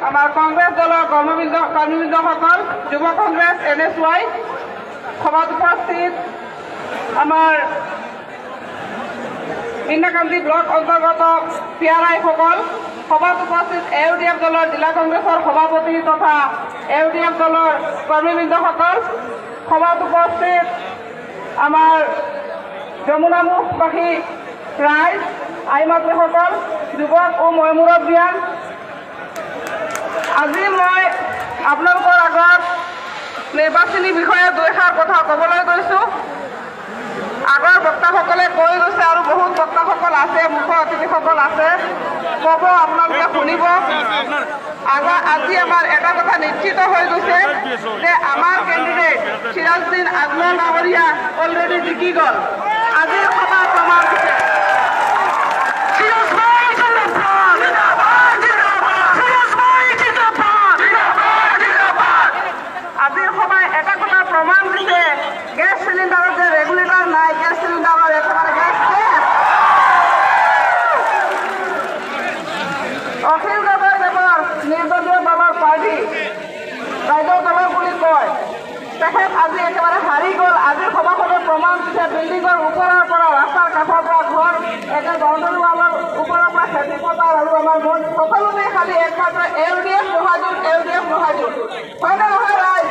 আমাৰ কংগ্ৰেছ দলৰ কৰ্মীবৃন্দসকল, যুৱ কংগ্ৰেছ NSY, সভাত উপস্থিত আমাৰ ইন্দিৰাকান্দি ব্লক অন্তৰ্গত পিয়াৰাইসকল, সভাত উপস্থিত AUDF দলৰ জিলা কংগ্ৰেছৰ সভাপতি তথা AUDF দলৰ কৰ্মীবৃন্দসকল, সভাত উপস্থিত আমাৰ যমুনামুখবাসী ৰাইজ, আইমাতৃসকল, যুৱক ও মই মুৰব্বীয়ান, আজি মই আপোনালোকৰ আগত নিৰ্বাচনী বিষয়ে দুইষাৰ কথা ক'বলৈ গৈছোঁ। আগৰ বক্তাসকলে কৈ গৈছে আৰু বহুত বক্তাসকল আছে, মুখ্য অতিথিসকল আছে, ক'ব, আপোনালোকে শুনিব। আজি আমাৰ এটা কথা নিশ্চিত হৈ গৈছে যে আমাৰ কেণ্ডিডেট চিৰাজউদ্দিন আজমল ডাঙৰীয়া অলৰেডি জিকি গ'ল। আজিৰ সভা প্ৰমাণ দিছে। আজিৰ সভাই এটা কথা প্ৰমাণ দিছে, গেছ চিলিণ্ডাৰত যে ৰেগুলেটৰ নাই, গেছ চিলিণ্ডাৰৰ একেবাৰে গেছ অখিল গগৈদেৱৰ নিৰ্দলীয় দলৰ পাৰ্টি ৰাইজৰ দলৰ বুলি কয়, তেখেত আজি একেবাৰে হাৰি গ'ল। আজিৰ সভাখনে প্ৰমাণ দিছে, বিল্ডিঙৰ ওপৰৰ পৰা, ৰাস্তাৰ কাষৰ পৰা, ঘৰ একে বাউণ্ডাৰী ৱালৰ ওপৰৰ পৰা, খেতি পথাৰ আৰু আমাৰ মন সকলোতে খালি একমাত্ৰ AUDF মহাজোঁট, হয়নে নহয় ৰাইজ?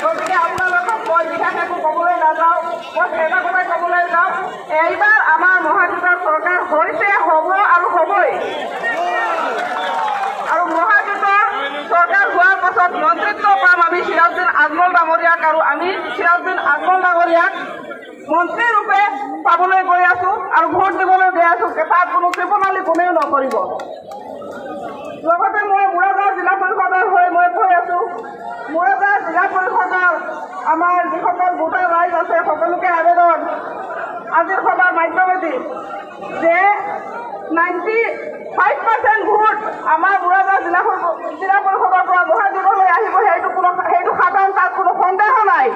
গতিকে আপোনালোকক মই বিশেষ একো ক'বলৈ নাযাওঁ, মই এটা কথাই ক'বলৈ যাওঁ, এইবাৰ আমাৰ মহাজোঁটৰ চৰকাৰ হৈছে, হ'ব আৰু হ'বই। আৰু মহাজোঁটৰ চৰকাৰ হোৱাৰ পাছত মন্ত্ৰীত্ব পাম আমি চিৰাজউদ্দিন আজমল ডাঙৰীয়াক, আৰু আমি চিৰাজউদ্দিন আজমল ডাঙৰীয়াক মন্ত্ৰীৰূপে পাবলৈ গৈ আছোঁ আৰু ভোট দিবলৈ গৈ আছোঁ। তাত কোনো কৃপণালী কোনেও নকৰিব। লগতে মই মুৰাদাৰ জিলা পৰিষদৰ হৈ মই কৈ আছোঁ, মুৰাদাৰ জিলা পৰিষদৰ আমাৰ যিসকল ভোটাৰ ৰাইজ আছে সকলোকে আবেদন, আজিৰ সভাৰ মাধ্যমেদি যে 95% ভোট আমাৰ মুৰাদাৰ জিলা পৰিষদৰ পৰা মহাজোঁটলৈ আহিব, সেইটো সাধাৰণ, তাত কোনো সন্দেহ নাই।